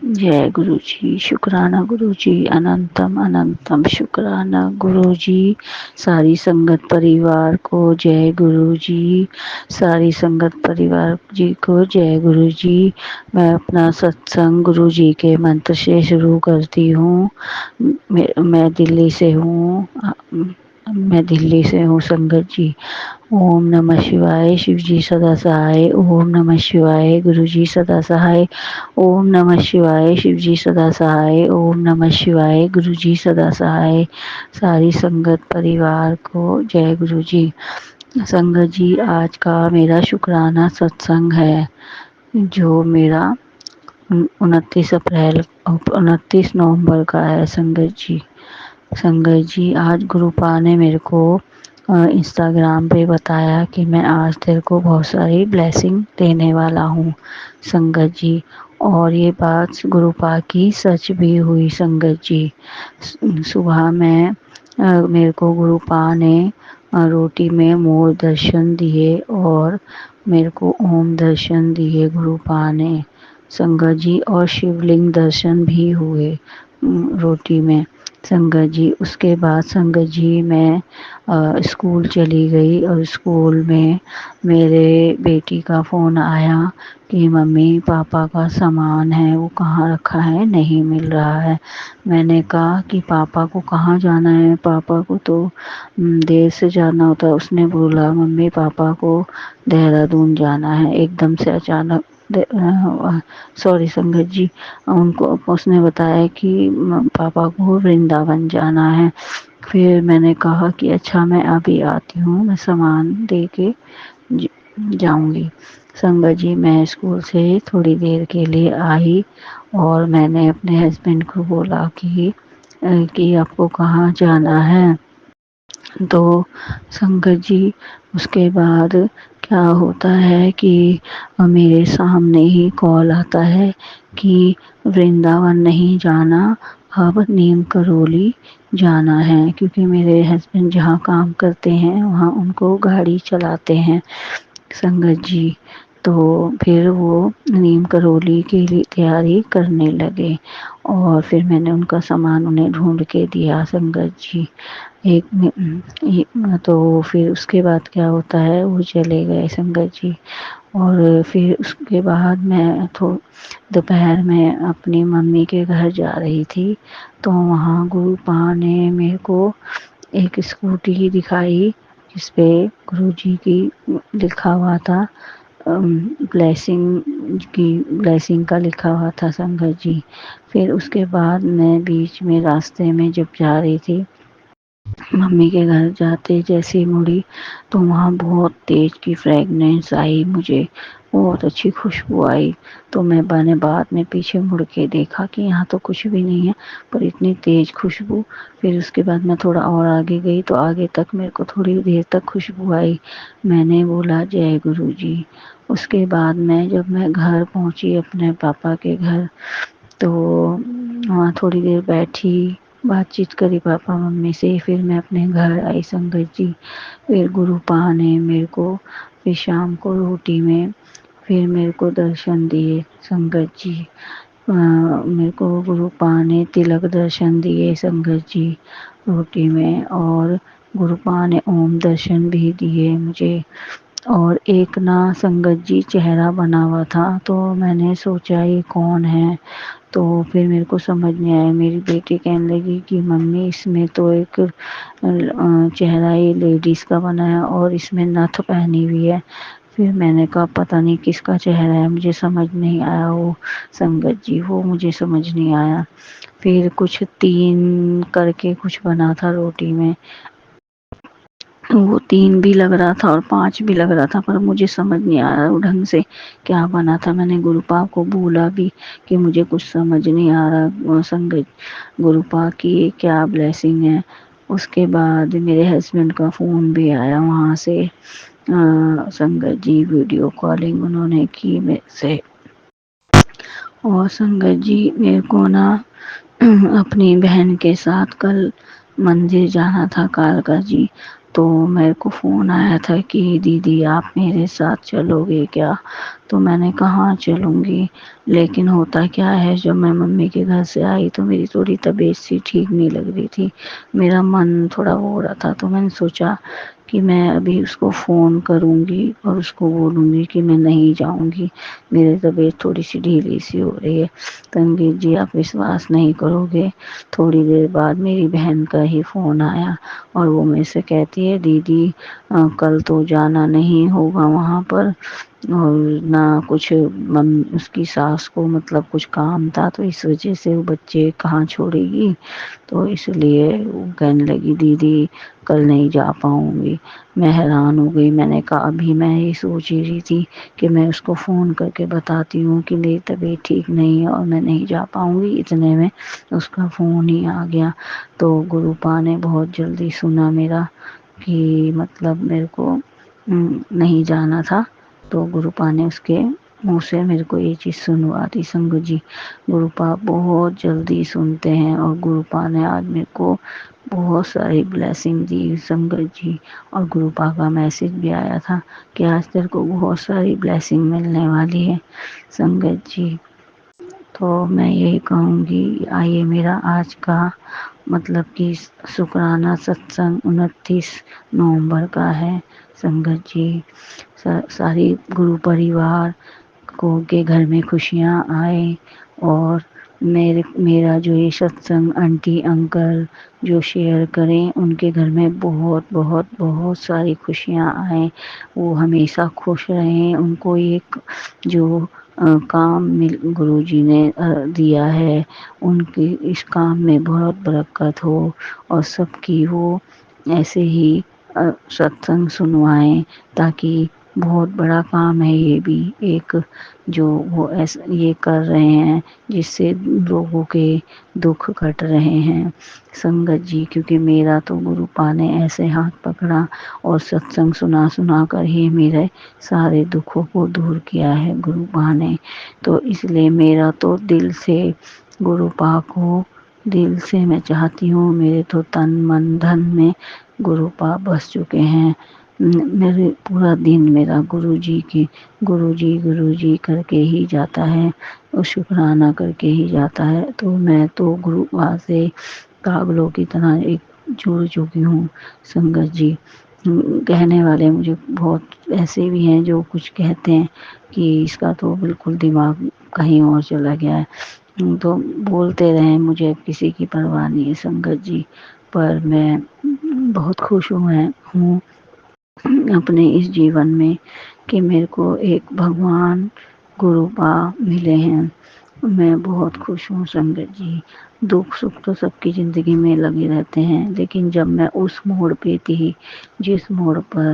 जय गुरु जी, शुक्राना गुरु जी, अनंतम अनंतम शुक्राना गुरु जी। सारी संगत परिवार को जय गुरु जी, सारी संगत परिवार जी को जय गुरु जी। मैं अपना सत्संग गुरु जी के मंत्र से शुरू करती हूँ। मैं दिल्ली से हूँ। मैं दिल्ली से हूँ संगत जी। ओम नमः शिवाय, शिव जी सदा सहाय। ओम नमः शिवाय, गुरु जी सदा सहाय। ओम नमः शिवाय, शिव जी सदा सहाय। ओम नमः शिवाय, गुरु जी सदा सहाय। सारी संगत परिवार को जय गुरु जी। संगत जी, आज का मेरा शुक्राना सत्संग है, जो मेरा 29 नवंबर का है। संगत जी, संगत जी, आज गुरुपा ने मेरे को इंस्टाग्राम पे बताया कि मैं आज तेरे को बहुत सारी ब्लेसिंग देने वाला हूँ संगत जी। और ये बात गुरुपा की सच भी हुई संगत जी। सुबह में मेरे को गुरुपा ने रोटी में मोर दर्शन दिए और मेरे को ओम दर्शन दिए गुरुपा ने संगत जी। और शिवलिंग दर्शन भी हुए रोटी में संगत जी। उसके बाद संगत जी मैं स्कूल चली गई और स्कूल में मेरे बेटी का फ़ोन आया कि मम्मी पापा का सामान है वो कहाँ रखा है, नहीं मिल रहा है। मैंने कहा कि पापा को कहाँ जाना है, पापा को तो देर से जाना होता है। उसने बोला मम्मी पापा को देहरादून जाना है। एकदम से अचानक सॉरी संगत जी, उनको उसने बताया कि पापा को वृंदावन जाना है। फिर मैंने कहा कि अच्छा मैं अभी आती हूँ, मैं सामान दे के जाऊंगी। संगत जी, मैं स्कूल से थोड़ी देर के लिए आई और मैंने अपने हस्बैंड को बोला कि आपको कहाँ जाना है। तो संगत जी, उसके बाद क्या होता है कि मेरे सामने ही कॉल आता है कि वृंदावन नहीं जाना, अब नीम करौली जाना है। क्योंकि मेरे हस्बैंड जहाँ काम करते हैं वहाँ उनको गाड़ी चलाते हैं संगत जी। तो फिर वो नीम करौली के लिए तैयारी करने लगे और फिर मैंने उनका सामान उन्हें ढूंढ के दिया संगत जी। तो फिर उसके बाद क्या होता है, वो चले गए संगत जी। और फिर उसके बाद मैं दोपहर में अपनी मम्मी के घर जा रही थी, तो वहाँ गुरुपा ने मेरे को एक स्कूटी दिखाई जिसपे गुरु जी की लिखा हुआ था, ब्लेसिंग का लिखा हुआ था संगत जी। फिर उसके बाद मैं बीच में रास्ते में जब जा रही थी, मम्मी के घर जाते जैसे मुड़ी, तो वहाँ बहुत तेज की फ्रेगनेंस आई, मुझे बहुत अच्छी खुशबू आई। तो मैंने बाद में पीछे मुड़ के देखा कि यहाँ तो कुछ भी नहीं है, पर इतनी तेज खुशबू। फिर उसके बाद मैं थोड़ा और आगे गई तो आगे तक मेरे को थोड़ी देर तक खुशबू आई। मैंने बोला जय गुरु जी। उसके बाद जब मैं घर पहुँची अपने पापा के घर, तो वहाँ थोड़ी देर बैठी, बातचीत करी पापा मम्मी से। फिर मैं अपने घर आई संगत जी। फिर गुरुपा ने मेरे को फिर शाम को रोटी में फिर मेरे को दर्शन दिए संगत जी। मेरे को गुरुपा ने तिलक दर्शन दिए संगत जी रोटी में, और गुरुपा ने ओम दर्शन भी दिए मुझे। और एक ना संगत जी चेहरा बना हुआ था, तो मैंने सोचा ये कौन है। तो फिर मेरे को समझ नहीं आया। मेरी बेटी कहने लगी कि मम्मी इसमें तो एक चेहरा ये लेडीज़ का बना है और इसमें नथ पहनी हुई है। फिर मैंने कहा पता नहीं किसका चेहरा है, मुझे समझ नहीं आया वो संगत जी, वो मुझे समझ नहीं आया। फिर कुछ 3 करके कुछ बना था रोटी में, वो 3 भी लग रहा था और 5 भी लग रहा था, पर मुझे समझ नहीं आ रहा ढंग से क्या बना था। मैंने गुरुपा को बोला भी कि मुझे कुछ समझ नहीं आ रहा संगत, गुरुपा की क्या ब्लेसिंग है। उसके बाद मेरे हस्बैंड का फ़ोन भी आया वहाँ से, संगत जी वीडियो कॉलिंग उन्होंने की मेरे से। और संगत जी, मेरे को ना अपनी बहन के साथ कल मंदिर जाना था कालका जी। तो मेरे को फ़ोन आया था कि दीदी आप मेरे साथ चलोगे क्या? तो मैंने कहा हाँ चलूँगी। लेकिन होता क्या है, जब मैं मम्मी के घर से आई तो मेरी थोड़ी तबीयत सी ठीक नहीं लग रही थी। मेरा मन थोड़ा वो हो रहा था, तो मैंने सोचा कि मैं अभी उसको फ़ोन करूँगी और उसको बोलूँगी कि मैं नहीं जाऊँगी, मेरी तबीयत थोड़ी-सी ढीली सी हो रही है। संगीत जी आप विश्वास नहीं करोगे, थोड़ी देर बाद मेरी बहन का ही फ़ोन आया और वो मेरे से कहती है दीदी कल तो जाना नहीं होगा वहाँ पर, और ना कुछ उसकी सास को मतलब कुछ काम था, तो इस वजह से वो बच्चे कहाँ छोड़ेगी, तो इसलिए वो कहने लगी दीदी कल नहीं जा पाऊँगी। मैं हैरान हो गई, मैंने कहा अभी मैं ये सोच ही रही थी कि मैं उसको फ़ोन करके बताती हूँ कि मेरी तबीयत ठीक नहीं है और मैं नहीं जा पाऊँगी, इतने में उसका फ़ोन ही आ गया। तो गुरुपा ने बहुत जल्दी सुना मेरा कि मतलब मेरे को नहीं जाना था, तो गुरुपा ने उसके मुँह से मेरे को ये चीज़ सुनवा दी। संगत जी, गुरुपा बहुत जल्दी सुनते हैं और गुरुपा ने आज मेरे को बहुत सारी ब्लेसिंग दी संगत जी। और गुरुपा का मैसेज भी आया था कि आज तेरे को बहुत सारी ब्लेसिंग मिलने वाली है संगत जी। तो मैं यही कहूँगी, आइए मेरा आज का मतलब कि शुक्राना सत्संग 29 नवंबर का है संगत जी। सारी गुरु परिवार को के घर में खुशियाँ आए और मेरा जो ये सत्संग आंटी अंकल जो शेयर करें उनके घर में बहुत बहुत बहुत सारी खुशियाँ आए, वो हमेशा खुश रहें। उनको एक जो काम मिल गुरुजी ने दिया है, उनकी इस काम में बहुत बरकत हो और सबकी वो ऐसे ही सत्संग सुनवाएं, ताकि बहुत बड़ा काम है ये भी एक जो वो ऐसा ये कर रहे हैं जिससे लोगों के दुख कट रहे हैं संगत जी। क्योंकि मेरा तो गुरुपा ने ऐसे हाथ पकड़ा और सत्संग सुना सुना कर ही मेरे सारे दुखों को दूर किया है गुरुपा ने। तो इसलिए मेरा तो दिल से गुरुपा को दिल से मैं चाहती हूँ, मेरे तो तन मन धन में गुरुपा बस चुके हैं। मेरे पूरा दिन मेरा गुरुजी करके ही जाता है और शुक्राना करके ही जाता है। तो मैं तो गुरुपा से पागलों की तरह एक जुड़ चुकी हूँ संगत जी। कहने वाले मुझे बहुत ऐसे भी हैं जो कुछ कहते हैं कि इसका तो बिल्कुल दिमाग कहीं और चला गया है, तो बोलते रहें, मुझे किसी की परवाह नहीं है संगत जी। पर मैं बहुत खुश हूँ अपने इस जीवन में कि मेरे को एक भगवान गुरुपा मिले हैं। मैं बहुत खुश हूँ संगत जी। दुख सुख तो सबकी ज़िंदगी में लगे रहते हैं, लेकिन जब मैं उस मोड़ पे थी जिस मोड़ पर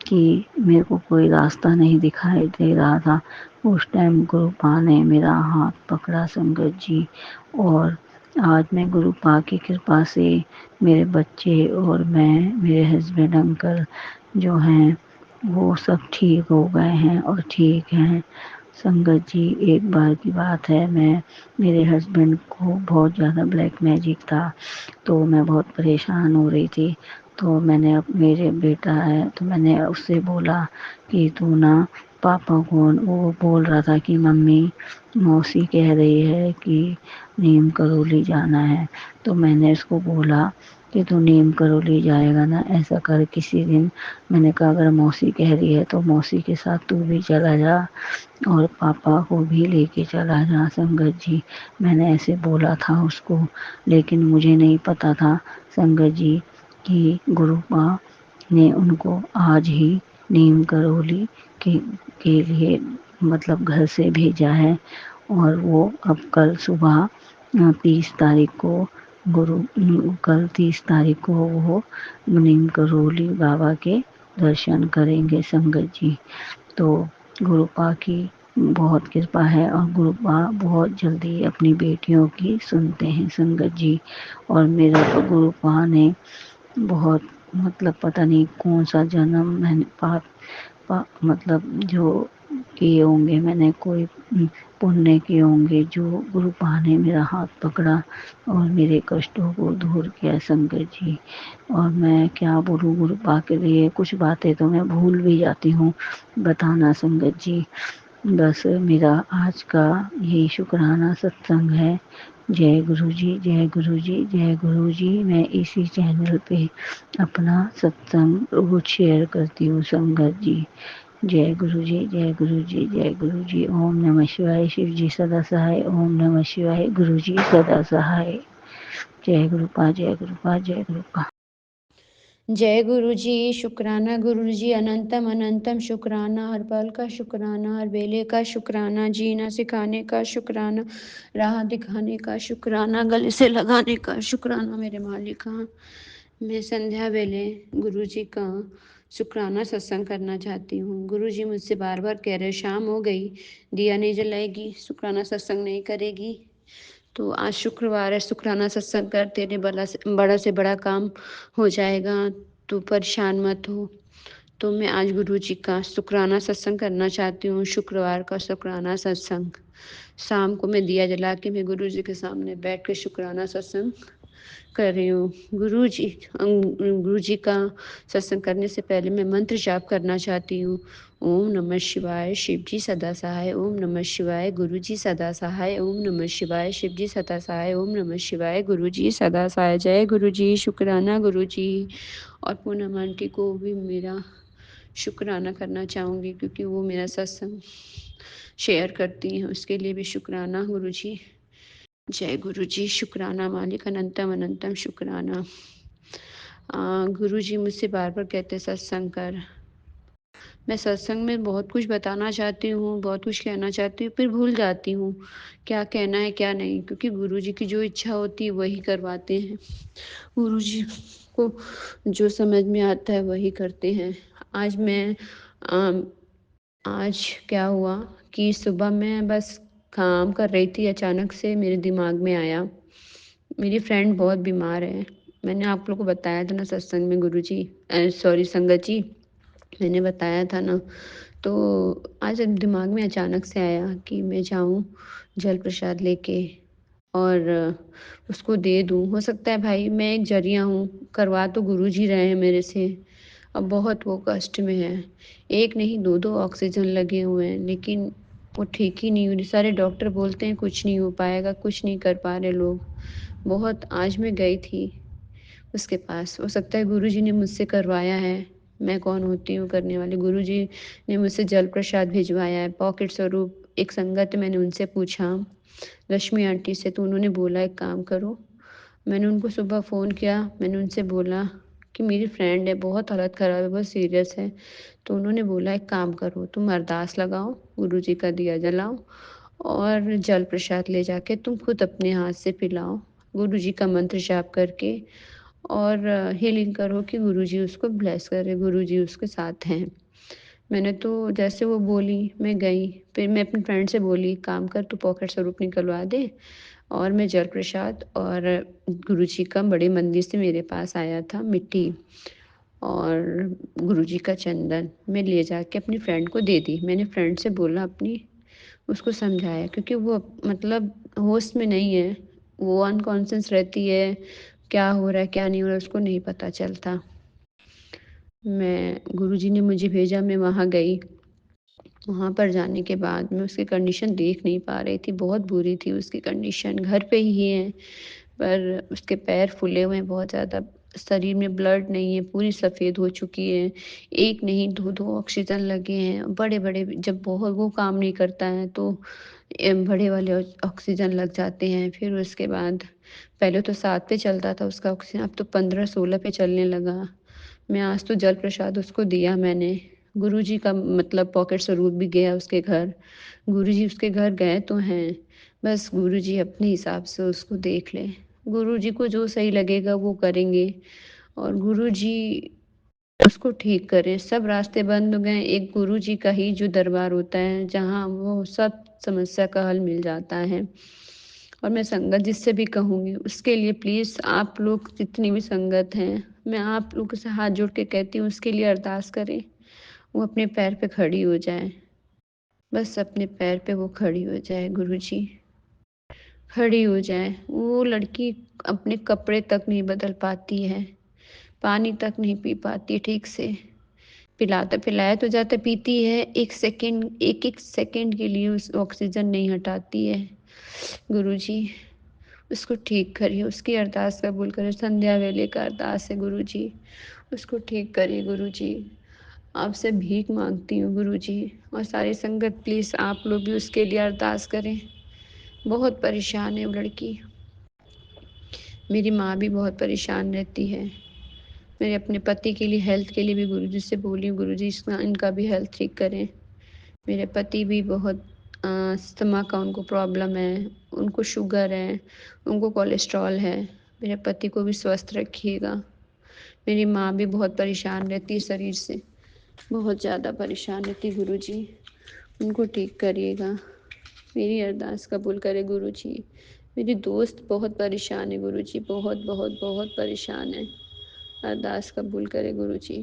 कि मेरे को कोई रास्ता नहीं दिखाई दे रहा था, उस टाइम गुरुपा ने मेरा हाथ पकड़ा संगत जी। और आज मैं गुरुपा की कृपा से मेरे बच्चे और मैं, मेरे हस्बैंड अंकल जो हैं वो सब ठीक हो गए हैं और ठीक हैं संगत जी। एक बार की बात है, मैं मेरे हस्बैंड को बहुत ज़्यादा ब्लैक मैजिक था, तो मैं बहुत परेशान हो रही थी। तो मैंने अब मेरे बेटा है तो मैंने उससे बोला कि तू ना पापा को, वो बोल रहा था कि मम्मी मौसी कह रही है कि नीम करौली जाना है। तो मैंने उसको बोला कि तू नीम करौली जाएगा ना, ऐसा कर किसी दिन। मैंने कहा अगर मौसी कह रही है तो मौसी के साथ तू भी चला जा और पापा को भी लेके चला जा संगत जी। मैंने ऐसे बोला था उसको, लेकिन मुझे नहीं पता था संगत जी कि गुरुपा ने उनको आज ही नीम करौली के, के लिए मतलब घर से भेजा है। और वो अब कल सुबह 30 तारीख को गुरु कल 30 तारीख को वो नीम करौली बाबा के दर्शन करेंगे संगत जी। तो गुरुपा की बहुत कृपा है और गुरुपा बहुत जल्दी अपनी बेटियों की सुनते हैं संगत जी। और मेरा तो गुरुपा ने बहुत मतलब पता नहीं कौन सा जन्म मैंने मतलब जो किए होंगे, मैंने कोई पुण्य किए होंगे जो गुरुपा ने मेरा हाथ पकड़ा और मेरे कष्टों को दूर किया संगत जी। और मैं क्या बोलूँ गुरुपा के लिए, कुछ बातें तो मैं भूल भी जाती हूँ बताना संगत जी। बस मेरा आज का यही शुक्राना सत्संग है। जय गुरु जी, जय गुरु जी, जय गुरु जी। मैं इसी चैनल पे अपना सत्संग रोज शेयर करती हूँ संगत जी। जय गुरु जी, जय गुरु जी, जय गुरु जी। ओम नमः शिवाय। शिव जी सदा सहाय। ओम नमः शिवाय। गुरु जी सदा सहाय। जय गुरुपा, जय गुरुपा, जय गुरुपा। जय गुरु जी। शुक्राना गुरु जी, अनंतम अनंतम शुक्राना, हर पल का शुक्राना, हर बेले का शुक्राना, जीना सिखाने का शुक्राना, राह दिखाने का शुक्राना, गले से लगाने का शुक्राना मेरे मालिका। मैं संध्या वेले गुरु जी का शुक्राना सत्संग करना चाहती हूँ। गुरु जी मुझसे बार बार कह रहे शाम हो गई, दिया नहीं जलाएगी, शुक्राना सत्संग नहीं करेगी। तो आज शुक्रवार है, शुक्राना सत्संग कर, तेरे बड़ा से बड़ा काम हो जाएगा, तो परेशान मत हो। तो मैं आज गुरु जी का शुक्राना सत्संग करना चाहती हूँ। शुक्रवार का शुक्राना सत्संग शाम को मैं दिया जला के मैं गुरु जी के सामने बैठ के शुक्राना सत्संग कर रही हूँ। गुरु जी का सत्संग करने से पहले मैं मंत्र जाप करना चाहती हूँ। ओम नमः शिवाय, शिव जी सदा सहाय। ओम नमः शिवाय, गुरु जी सदा सहाय। ओम नमः शिवाय, शिव जी सदा सहाय। ओम नमः शिवाय, गुरु जी सदा सहाय। जय गुरु जी, शुक्राना गुरु जी। और पूनम आंटी को भी मेरा शुक्राना करना चाहूँगी, क्योंकि वो मेरा सत्संग शेयर करती हैं, उसके लिए भी शुक्राना गुरु जी। जय गुरु जी। शुक्राना मालिक, अनंतम अनंतम शुक्राना। गुरु जी मुझसे बार बार कहते सत्संग कर। मैं सत्संग में बहुत कुछ बताना चाहती हूँ, बहुत कुछ कहना चाहती हूँ, फिर भूल जाती हूँ क्या कहना है क्या नहीं, क्योंकि गुरु जी की जो इच्छा होती है वही करवाते हैं। गुरु जी को जो समझ में आता है वही करते हैं। आज क्या हुआ कि सुबह मैं बस काम कर रही थी, अचानक से मेरे दिमाग में आया मेरी फ्रेंड बहुत बीमार है। मैंने आप लोगों को बताया था ना सत्संग में, गुरु जी सॉरी संगत जी, मैंने बताया था ना। तो आज दिमाग में अचानक से आया कि मैं जाऊं जल प्रसाद लेके और उसको दे दूं। हो सकता है भाई मैं एक जरिया हूँ, करवा तो गुरु जी रहे हैं मेरे से। अब बहुत वो कष्ट में है, एक नहीं दो दो ऑक्सीजन लगे हुए हैं, लेकिन वो ठीक ही नहीं हो रही। सारे डॉक्टर बोलते हैं कुछ नहीं हो पाएगा, कुछ नहीं कर पा रहे लोग। बहुत आज मैं गई थी उसके पास, हो सकता है गुरुजी ने मुझसे करवाया है। मैं कौन होती हूँ करने वाली। गुरुजी ने मुझसे जल प्रसाद भिजवाया है, पॉकेट स्वरूप। एक संगत मैंने उनसे पूछा, रश्मि आंटी से, तो उन्होंने बोला एक काम करो। मैंने उनको सुबह फ़ोन किया, मैंने उनसे बोला कि मेरी फ्रेंड है, बहुत हालत ख़राब है, बहुत सीरियस है। तो उन्होंने बोला एक काम करो, तुम अरदास लगाओ, गुरु जी का दिया जलाओ और जल प्रसाद ले जाके तुम खुद अपने हाथ से पिलाओ, गुरु जी का मंत्र जाप करके। और हीलिंग करो कि गुरुजी उसको ब्लेस करे, गुरुजी उसके साथ हैं। मैंने तो जैसे वो बोली मैं गई, फिर मैं अपनी फ्रेंड से बोली काम कर तू पॉकेट स्वरूप निकलवा दे, और मैं जल प्रसाद और गुरुजी का बड़े मंदिर से मेरे पास आया था मिट्टी और गुरुजी का चंदन, मैं ले जाके अपनी फ्रेंड को दे दी। मैंने फ्रेंड से बोला अपनी, उसको समझाया, क्योंकि वो मतलब होश में नहीं है, वो अनकॉन्शियस रहती है, क्या हो रहा है क्या नहीं हो रहा है उसको नहीं पता चलता। मैं गुरुजी ने मुझे भेजा, मैं वहाँ गई। वहाँ पर जाने के बाद मैं उसकी कंडीशन देख नहीं पा रही थी, बहुत बुरी थी उसकी कंडीशन। घर पे ही है, पर उसके पैर फूले हुए हैं बहुत ज़्यादा, शरीर में ब्लड नहीं है, पूरी सफ़ेद हो चुकी है। एक नहीं दो-दो ऑक्सीजन लगे हैं, बड़े-बड़े। जब बहुत वो काम नहीं करता है तो बड़े वाले ऑक्सीजन लग जाते हैं। फिर उसके बाद पहले तो 7 पे चलता था उसका ऑक्सीजन, अब तो 15-16 पे चलने लगा। मैं आज तो जल प्रसाद उसको दिया मैंने। गुरुजी का मतलब पॉकेट स्वरूप भी गया उसके घर। गुरुजी उसके घर गए तो हैं, बस गुरुजी अपने हिसाब से उसको देख लें। गुरुजी को जो सही लगेगा वो करेंगे और गुरुजी उसको ठीक करें। सब रास्ते बंद हो गए, एक गुरुजी का ही जो दरबार होता है जहाँ वो सब समस्या का हल मिल जाता है। और मैं संगत जिससे भी कहूँगी उसके लिए प्लीज़ आप लोग जितनी भी संगत हैं, मैं आप लोगों से हाथ जोड़ के कहती हूँ उसके लिए अरदास करें, वो अपने पैर पे खड़ी हो जाए। बस अपने पैर पे वो खड़ी हो जाए गुरुजी, खड़ी हो जाए। वो लड़की अपने कपड़े तक नहीं बदल पाती है, पानी तक नहीं पी पाती ठीक से। पिलाता पिलाया तो जाता, पीती है, 1 सेकंड के लिए उस ऑक्सीजन नहीं हटाती है। गुरुजी, उसको ठीक करिए, उसकी अरदास कबूल करें। संध्या वेले का अरदास है गुरुजी, उसको ठीक करिए गुरुजी। आपसे भीख माँगती हूँ गुरुजी, और सारी संगत प्लीज़ आप लोग भी उसके लिए अरदास करें। बहुत परेशान है वो लड़की। मेरी माँ भी बहुत परेशान रहती है। मेरे अपने पति के लिए, हेल्थ के लिए भी गुरुजी से बोली हूँ, गुरुजी इसका इनका भी हेल्थ ठीक करें। मेरे पति भी बहुत स्टमक का उनको प्रॉब्लम है, उनको शुगर है, उनको कोलेस्ट्रॉल है। मेरे पति को भी स्वस्थ रखिएगा। मेरी माँ भी बहुत परेशान रहती है शरीर से, बहुत ज़्यादा परेशान रहती है गुरुजी, उनको ठीक करिएगा। मेरी अरदास कबूल करे गुरुजी। मेरी दोस्त बहुत परेशान है गुरुजी, बहुत बहुत बहुत परेशान है। अरदास कबूल करे गुरुजी।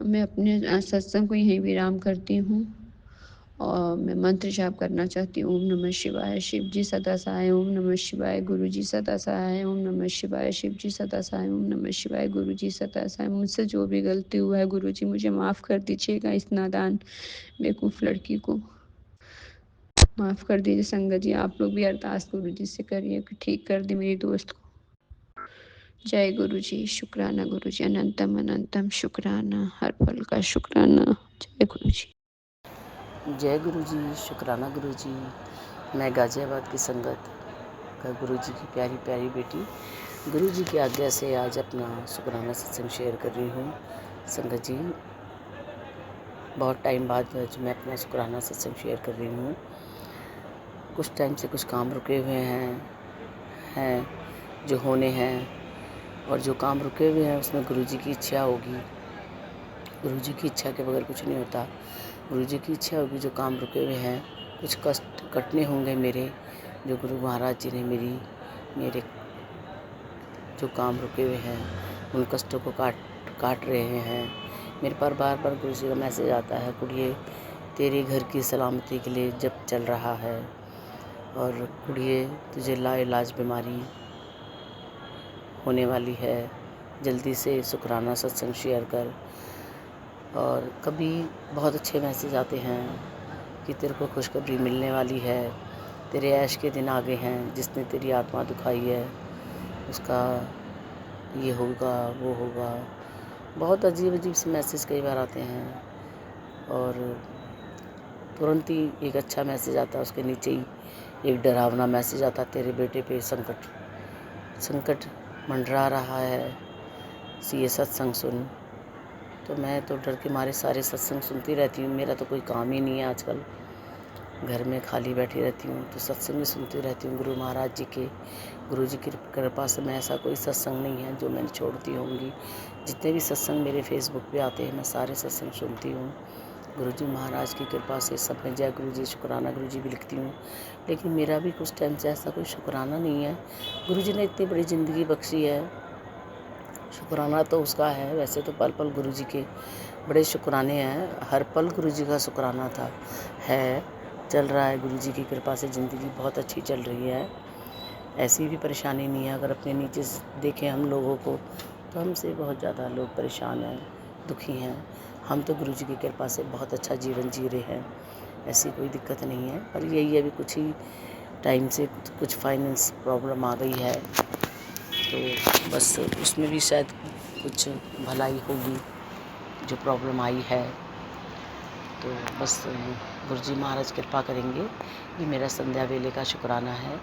मैं अपने सत्संग को यहीं विराम करती हूँ और मैं मंत्र जाप करना चाहती हूँ। ओम नमः शिवाय, शिव जी सदा सहाय। ओम नमः शिवाय, गुरु जी सदा सहाय। ओम नमः शिवाय, शिव जी सदा सहाय। ओम नमः शिवाय, गुरु जी सदा सहाय। मुझसे जो भी गलती हुआ है गुरु जी, मुझे माफ़ कर दीजिएगा। इस नादान बेवकूफ़ लड़की को माफ़ कर दीजिए। संगत जी, आप लोग भी अरदास गुरु जी से करिए कि ठीक कर दे मेरी दोस्त को। जय गुरु जी, शुक्राना गुरु जी, अनंतम अनंतम शुक्राना, हर पल का शुक्राना। जय गुरु जी। जय गुरु जी, शुक्राना गुरु जी। मैं गाज़ियाबाद की संगत का गुरु जी की प्यारी प्यारी बेटी गुरु जी की आज्ञा से आज अपना शुक्राना सत्संग शेयर कर रही हूँ। संगत जी, बहुत टाइम बाद आज मैं अपना शुक्राना सत्संग शेयर कर रही हूँ। कुछ टाइम से कुछ काम रुके हुए हैं जो होने हैं, और जो काम रुके हुए हैं उसमें गुरु जी की इच्छा होगी। गुरु जी की इच्छा के बगैर कुछ नहीं होता। गुरु जी की इच्छा होगी, जो काम रुके हुए हैं, कुछ कष्ट कटने होंगे मेरे, जो गुरु महाराज जी ने मेरे जो काम रुके हुए हैं उन कष्टों को काट रहे हैं। मेरे पर बार बार गुरु जी का मैसेज आता है, कुड़िए तेरे घर की सलामती के लिए जब चल रहा है, और कुड़िए तुझे लाइलाज बीमारी होने वाली है, जल्दी से शुक्राना सत्संग शेयर कर। और कभी बहुत अच्छे मैसेज आते हैं कि तेरे को खुशखबरी मिलने वाली है, तेरे ऐश के दिन आ गए हैं, जिसने तेरी आत्मा दुखाई है उसका ये होगा वो होगा। बहुत अजीब अजीब से मैसेज कई बार आते हैं, और तुरंत ही एक अच्छा मैसेज आता है, उसके नीचे ही एक डरावना मैसेज आता है, तेरे बेटे पे संकट मंडरा रहा है, ये सत्संग सुन। तो मैं तो डर के मारे सारे सत्संग सुनती रहती हूँ। मेरा तो कोई काम ही नहीं है आजकल, घर में खाली बैठी रहती हूँ तो सत्संग ही सुनती रहती हूँ। गुरु महाराज जी के, गुरु जी की कृपा से मैं ऐसा कोई सत्संग नहीं है जो मैंने छोड़ती होंगी। जितने भी सत्संग मेरे फेसबुक पे आते हैं मैं सारे सत्संग सुनती हूँ। गुरु जी महाराज की कृपा से सब में जय गुरु जी, शुक्राना गुरु जी भी लिखती हूँ। लेकिन मेरा भी कुछ टाइम से ऐसा कोई शुक्राना नहीं है। गुरु जी ने इतनी बड़ी ज़िंदगी बख्शी है, शुक्राना तो उसका है। वैसे तो पल पल गुरु जी के बड़े शुक्राने हैं, हर पल गुरु जी का शुक्राना था, है, चल रहा है। गुरु जी की कृपा से ज़िंदगी बहुत अच्छी चल रही है, ऐसी भी परेशानी नहीं है। अगर अपने नीचे देखें हम लोगों को तो हमसे बहुत ज़्यादा लोग परेशान हैं, दुखी हैं। हम तो गुरु जी की कृपा से बहुत अच्छा जीवन जी रहे हैं, ऐसी कोई दिक्कत नहीं है। पर यही अभी कुछ ही टाइम से कुछ फाइनेंस प्रॉब्लम आ गई है, तो बस उसमें भी शायद कुछ भलाई होगी जो प्रॉब्लम आई है। तो बस गुरु जी महाराज कृपा करेंगे। ये मेरा संध्या वेले का शुक्राना है।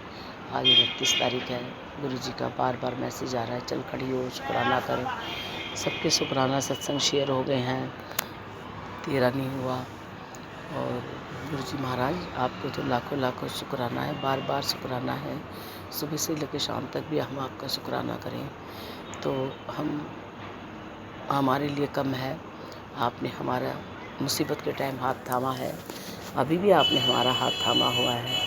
आज 29 तारीख है। गुरु जी का बार बार मैसेज आ रहा है, चल खड़ी हो, शुक्राना कर। सबके शुक्राना सत्संग शेयर हो गए हैं, तेरा नहीं हुआ। और गुरु जी महाराज आपको तो लाखों लाखों शुक्राना है, बार बार शुक्राना है। सुबह से लेकर शाम तक भी हम आपका शुक्राना करें तो हमारे लिए कम है। आपने हमारा मुसीबत के टाइम हाथ थामा है, अभी भी आपने हमारा हाथ थामा हुआ है।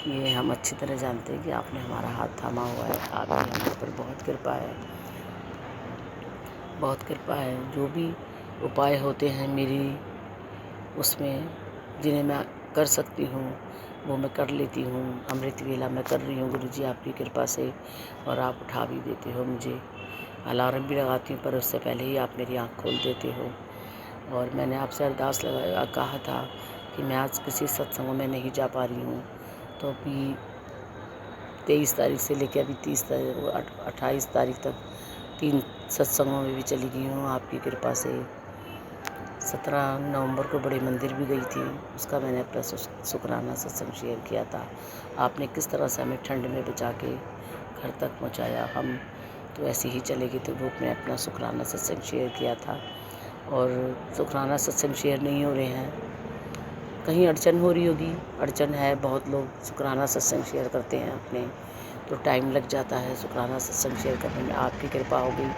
ये हम अच्छी तरह जानते हैं कि आपने हमारा हाथ थामा हुआ है। आपकी हमारे पर बहुत कृपा है, बहुत कृपा है। जो भी उपाय होते हैं मेरी उसमें, जिन्हें मैं कर सकती हूँ वो मैं कर लेती हूँ। अमृत वेला मैं कर रही हूँ गुरुजी आपकी कृपा से, और आप उठा भी देते हो मुझे। अलार्म भी लगाती हूँ पर उससे पहले ही आप मेरी आँख खोल देते हो। और मैंने आपसे अरदास कहा था कि मैं आज किसी सत्संगों में नहीं जा पा रही हूँ, तो अभी 23 तारीख से लेकर अभी 28 तारीख तक 3 सत्संगों में भी चली गई हूँ आपकी कृपा से। 17 नवंबर को बड़े मंदिर भी गई थी, उसका मैंने अपना शुक्राना सत्संग शेयर किया था। आपने किस तरह से हमें ठंड में बचा के घर तक पहुँचाया, हम तो ऐसे ही चले गए थे। वो मैं अपना शुक्राना सत्संग शेयर किया था, और शुक्राना सत्संग शेयर नहीं हो रहे हैं, कहीं अड़चन हो रही होगी। अड़चन है, बहुत लोग शुक्राना सत्संग शेयर करते हैं अपने, तो टाइम लग जाता है शुक्राना सत्संग शेयर करने में। आपकी कृपा हो गई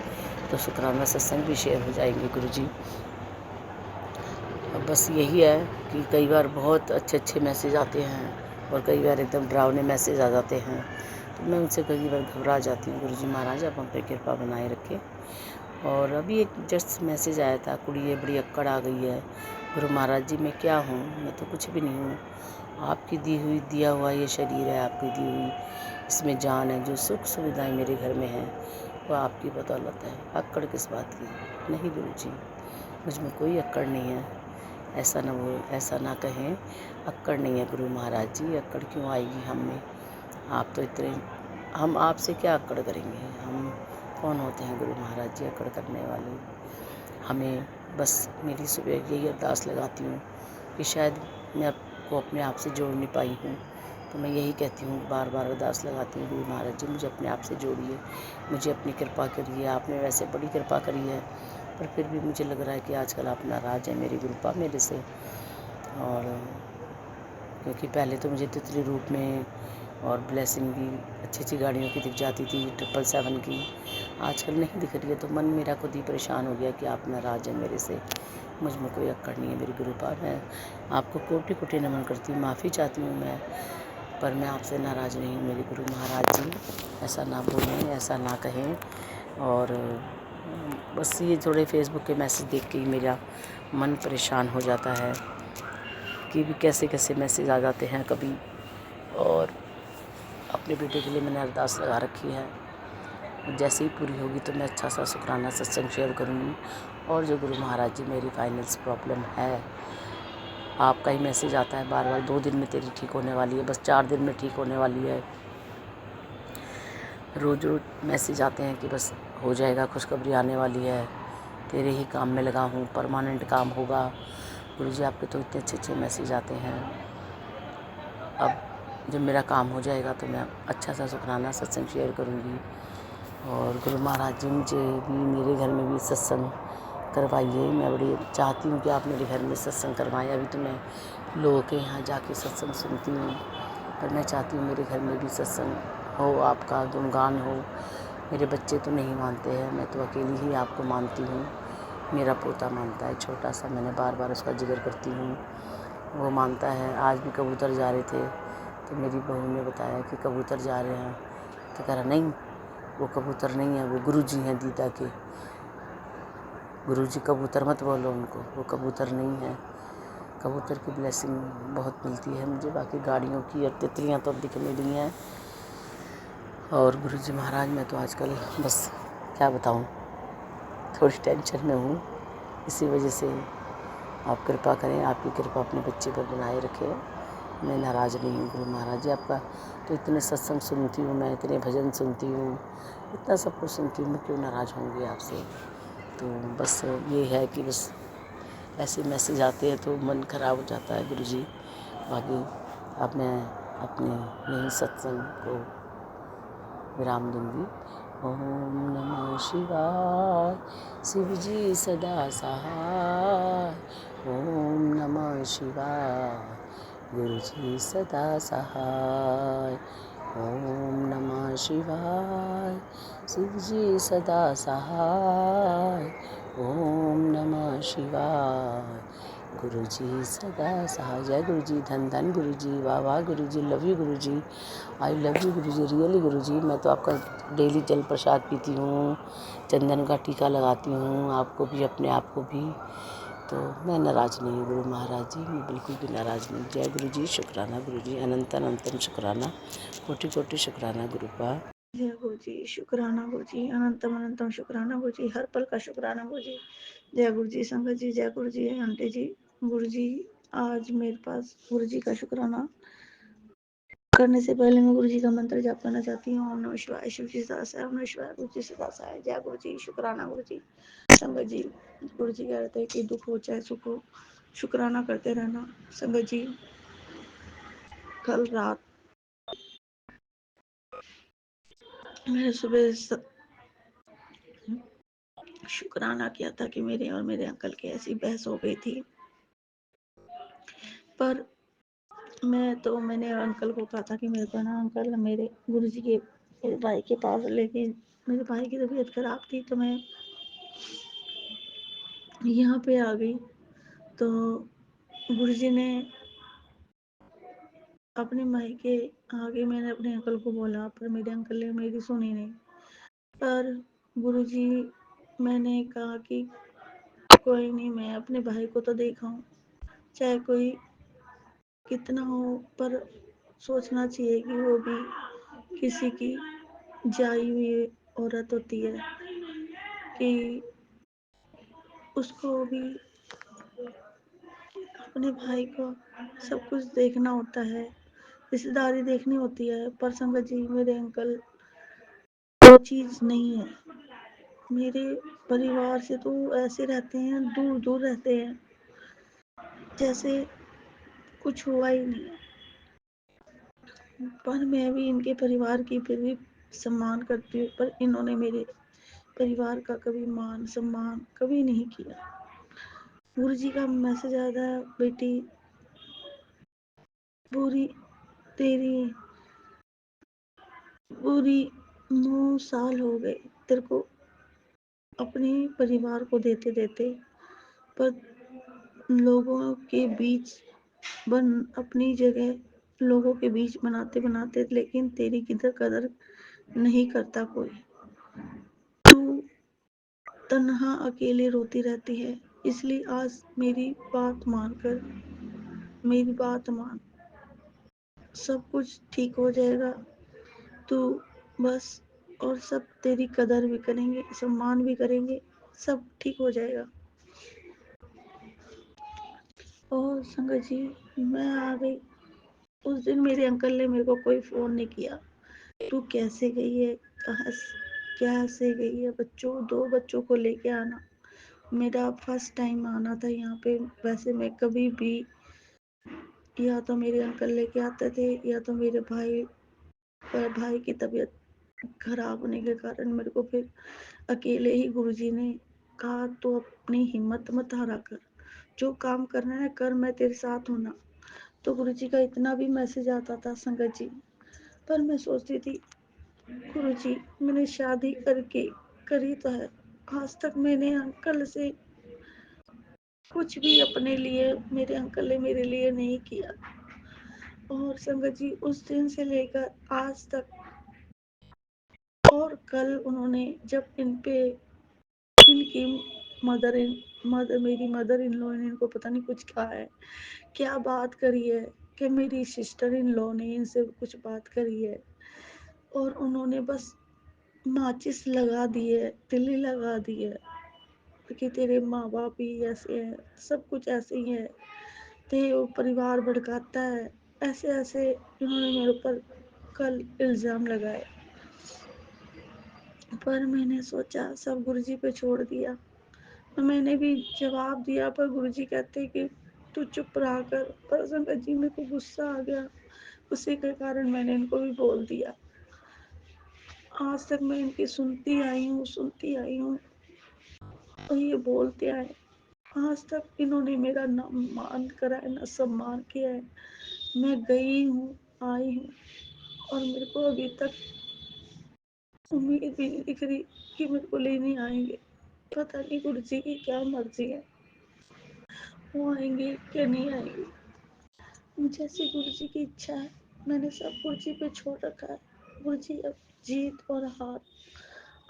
तो शुक्राना सत्संग भी शेयर हो जाएंगे गुरुजी। अब बस यही है कि कई बार बहुत अच्छे अच्छे मैसेज आते हैं और कई बार एकदम डरावने मैसेज आ जाते हैं, तो मैं उनसे कई बार घबरा जाती हूँ। गुरुजी महाराज आप हम पे कृपा बनाए रखें। और अभी एक जस्ट मैसेज आया था, कुड़िए बड़ी अक्कड़ आ गई है। गुरु महाराज जी मैं क्या हूँ, मैं तो कुछ भी नहीं हूँ। आपकी दिया हुआ ये शरीर है, आपकी दी हुई इसमें जान है, जो सुख सुविधाएं मेरे घर में हैं वो आपकी बदौलत है। अक्कड़ किस बात की? नहीं गुरुजी, मुझ में कोई अक्कड़ नहीं है। ऐसा ना कहें, अक्कड़ नहीं है गुरु महाराज जी। अक्कड़ क्यों आएगी हम में? आप तो इतने, हम आपसे क्या अक्कड़ करेंगे? हम कौन होते हैं गुरु महाराज जी अक्कड़ करने वाले? हमें बस मेरी सुबह यही अरदास लगाती हूँ कि शायद मैं आपको अपने आप से जोड़ नहीं पाई हूँ, तो मैं यही कहती हूँ, बार बार अरदास लगाती हूँ, गुरु महाराज जी मुझे अपने आप से जोड़िए, मुझे अपनी कृपा करिए। आपने वैसे बड़ी कृपा करी है, पर फिर भी मुझे लग रहा है कि आजकल आप नाराज़ हैं मेरी कृपा मेरे से। और क्योंकि पहले तो मुझे तितली रूप में और ब्लेसिंग भी अच्छी अच्छी गाड़ियों की दिख जाती थी, 777 की, आजकल नहीं दिख रही है। तो मन मेरा खुद ही परेशान हो गया कि आप नाराज़ हैं मेरे से। मुझ में कोई अक्कड़ नहीं है मेरी गुरुपा। मैं आपको कोटि कोटि नमन करती हूँ, माफ़ी चाहती हूँ मैं, पर मैं आपसे नाराज़ नहीं हूँ मेरे गुरु महाराज जी। ऐसा ना बोलें, ऐसा ना कहें। और बस ये थोड़े फेसबुक के मैसेज देख के ही मेरा मन परेशान हो जाता है कि भी कैसे कैसे मैसेज आ जाते हैं कभी। और अपने बेटे के लिए मैंने अरदास लगा रखी है, जैसे ही पूरी होगी तो मैं अच्छा सा शुक्राना सत्संग शेयर करूँगी। और जो गुरु महाराज जी मेरी फाइनेंस प्रॉब्लम है, आपका ही मैसेज आता है बार बार, 2 दिन में तेरी ठीक होने वाली है, बस 4 दिन में ठीक होने वाली है। रोज़ रोज़ मैसेज आते हैं कि बस हो जाएगा, खुशखबरी आने वाली है, तेरे ही काम में लगा हूँ, परमानेंट काम होगा। गुरुजी आपके तो इतने अच्छे अच्छे मैसेज आते हैं। अब जब मेरा काम हो जाएगा तो मैं अच्छा सा शुक्राना सत्संग शेयर करूँगी। और गुरु महाराज जी मुझे भी मेरे घर में भी सत्संग करवाइए। मैं बड़ी चाहती हूँ कि आप मेरे घर में सत्संग करवाएं। अभी तो मैं लोगों के यहाँ जाके सत्संग सुनती हूँ, पर मैं चाहती हूँ मेरे घर में भी सत्संग हो, आपका गुणगान हो। मेरे बच्चे तो नहीं मानते हैं, मैं तो अकेली ही आपको मानती हूँ। मेरा पोता मानता है, छोटा सा, मैंने बार बार उसका जिक्र करती हूँ, वो मानता है। आज भी कबूतर जा रहे थे तो मेरी बहू ने बताया कि कबूतर जा रहे हैं, तो कह रहा नहीं वो कबूतर नहीं है, वो गुरुजी हैं दीदा के। गुरुजी कबूतर मत बोलो उनको, वो कबूतर नहीं है। कबूतर की ब्लेसिंग बहुत मिलती है मुझे, बाकी गाड़ियों की और तितलियाँ तो अब दिख नहीं रही हैं। और गुरुजी महाराज मैं तो आजकल बस क्या बताऊँ, थोड़ी टेंशन में हूँ। इसी वजह से आप कृपा करें, आपकी कृपा अपने बच्चे पर बनाए रखें। मैं नाराज़ नहीं हूँ गुरु महाराज जी आपका। तो इतने सत्संग सुनती हूँ मैं, इतने भजन सुनती हूँ, इतना सब कुछ सुनती हूँ, मैं क्यों नाराज़ होंगी आपसे? तो बस ये है कि बस ऐसे मैसेज आते हैं तो मन ख़राब हो जाता है गुरुजी। बाकी अब मैं अपने यही सत्संग को विराम दूँगी। ओम नमः शिवाय, शिव जी सदा सहाय। ओम नमः शिवाय, गुरु जी सदा सहाय। ओम नमः शिवाय, शिव जी सदा सहाय। ओम नमः शिवाय, गुरु जी सदा सहाय। जय गुरु जी, धन धन गुरु जी, वाह वाह गुरु जी, love you Guru ji, I love you Guru ji, really गुरु जी। मैं तो आपका डेली जल प्रसाद पीती हूँ, चंदन का टीका लगाती हूँ, आपको भी अपने आप को भी। तो मैं नाराज़ नहीं हूँ गुरु महाराज जी, मैं बिल्कुल भी नाराज़ नहीं। जय गुरु जी, शुक्राना गुरु जी, अनंत अनंतम शुक्राना, कोटि कोटि शुक्राना गुरु का। जय गुरु जी, शुक्राना गुरु जी, अनंतम अनंतम शुक्राना गुरु जी, हर पल का शुक्राना गुरु जी। जय गुरु जी संगत जी, जय गुरु जी आंटी जी। गुरु जी आज मेरे पास गुरु जी का शुक्राना करने से पहले मैं गुरु जी का मंत्र जाप करना चाहती हूँ। ओम नमः शिवाय, शिव जी सदा सहाय, ओम नमः शिवाय, गुरु जी सदा सहाय। जय गुरु जी, शुक्राना गुरु जी। संगत जी, गुरु जी कहते हैं कि दुख हो चाहे सुख हो, शुक्राना करते रहना। संगत जी, कल रात मैंने सुबह शुक्राना किया था कि मेरे और मेरे अंकल की ऐसी बहस हो गई थी, पर मैंने अंकल को कहा था कि मेरे को ना अंकल मेरे गुरुजी के मेरे भाई के पास, लेकिन मेरे भाई की तबीयत खराब थी तो मैं यहाँ पे आ गई। तो गुरुजी ने अपने मायके आगे मैंने अपने अंकल को बोला, पर मेरे अंकल ने मेरी सुनी नहीं। पर गुरुजी, मैंने कहा कि कोई नहीं, मैं अपने भाई को तो देखा हूँ, चाहे कोई कितना हो, पर सोचना चाहिए कि वो भी किसी की जाई हुई औरत होती है, कि उसको भी अपने भाई को सब कुछ देखना होता है, रिश्तेदारी देखनी होती है। पर संगत जी, मेरे अंकल वो चीज नहीं है। मेरे परिवार से तो ऐसे रहते हैं, दूर दूर रहते हैं, जैसे कुछ हुआ ही नहीं है। पर मैं भी इनके परिवार की फिर भी सम्मान करती हूँ, पर इन्होंने मेरे परिवार का कभी मान सम्मान कभी नहीं किया। गुरु जी का मैसेज आया था, बेटी पूरी तेरी पूरी 9 साल हो गए तेरे को अपने परिवार को देते देते, पर लोगों के बीच बन अपनी जगह लोगों के बीच बनाते बनाते, लेकिन तेरी किधर कदर नहीं करता कोई। तू तन्हा अकेले रोती रहती है, इसलिए आज मेरी बात मान, सब कुछ ठीक हो जाएगा। तू बस, और सब तेरी कदर भी करेंगे, सम्मान भी करेंगे, सब ठीक हो जाएगा। और संगत जी, मैं आ गई। उस दिन मेरे अंकल ने मेरे को कोई फोन नहीं किया, तू कैसे गई है, कहाँ कैसे गई है, बच्चों 2 बच्चों को लेके आना। मेरा फर्स्ट टाइम आना था यहाँ पे। वैसे मैं कभी भी या तो मेरे अंकल लेके आते थे, या तो मेरे भाई, पर भाई की तबीयत खराब होने के कारण मेरे को फिर अकेले ही गुरुजी ने कहा, तो अपनी हिम्मत मत हारा कर, जो काम करना है कर, मैं तेरे साथ हूं ना। तो गुरुजी का इतना भी मैसेज आता था संगत जी, पर मैं सोचती थी गुरुजी, मैंने शादी करके करी तो है, आज तक मैंने अंकल से कुछ भी अपने लिए मेरे अंकल ने मेरे लिए नहीं किया। और संगत जी, उस दिन से लेकर आज तक, और कल उन्होंने जब इन पे इनकी मेरी मदर इन लॉ ने इनको पता नहीं कुछ कहा है, क्या बात करी है, कि मेरी सिस्टर इन लॉ ने इनसे कुछ बात करी है, और उन्होंने बस माचिस लगा दी है, तिल्ली लगा दी है, कि तेरे माँ बाप ही ऐसे हैं, सब कुछ ऐसे ही है, ते वो परिवार भड़काता है, ऐसे ऐसे इन्होंने मेरे ऊपर कल इल्जाम लगाए। पर मैंने सोचा सब गुरुजी पे छोड़ दिया। मैंने भी जवाब दिया, पर गुरुजी कहते कि तू चुप रहा कर। पर संगत जी, मेरे को गुस्सा आ गया, उसी के कारण मैंने इनको भी बोल दिया। आज तक मैं इनकी सुनती आई हूँ, और ये बोलते आए। आज तक इन्होंने मेरा ना मान करा है, ना सम्मान किया है। मैं गई हूँ, आई हूँ, और मेरे को अभी तक उम्मीद भी नहीं दिख रही कि मेरे को लेने आएंगे। पता नहीं गुरुजी की क्या मर्जी है, वो आएंगे क्या नहीं आएंगे, जैसी गुरुजी की इच्छा है। मैंने सब गुरुजी पे छोड़ रखा है। गुरुजी, अब जीत और हार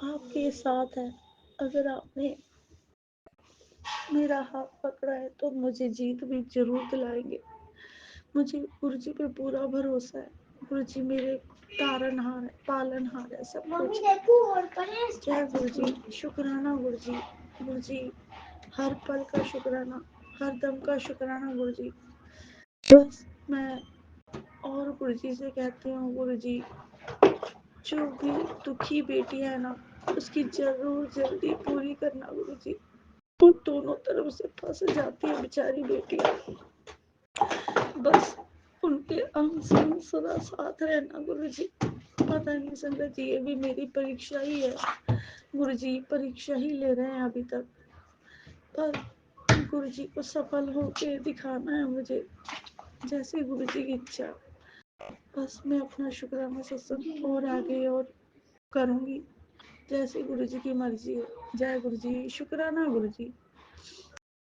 आपके साथ है। अगर आपने मेरा हाथ पकड़ा है तो मुझे जीत भी जरूर दिलाएंगे। मुझे गुरु जी पे पूरा भरोसा है। गुरु जी मेरे तारनहार है, पालनहार है, सब कुछ। जय गुरु जी, शुक्राना गुरु जी। गुरु जी हर पल का शुक्राना, हर दम का शुक्राना गुरु जी। बस मैं और गुरु जी से कहती हूँ, गुरु जी जो भी दुखी बेटी है ना, उसकी जरूर जल्दी पूरी करना गुरु जी। वो दोनों तरफ से फंस जाती है बेचारी बेटियां, बस उनके अंग संग सदा साथ रहना गुरु जी। पता नहीं संगत जी, ये भी मेरी परीक्षा ही है गुरु जी, परीक्षा ही ले रहे हैं अभी तक, पर गुरु जी को सफल होके दिखाना है मुझे, जैसे गुरु जी की इच्छा। बस मैं अपना शुक्राना सत्संग और आगे और करूंगी, जैसे गुरु जी की मर्जी हो। जय गुरु जी, शुक्राना गुरु जी।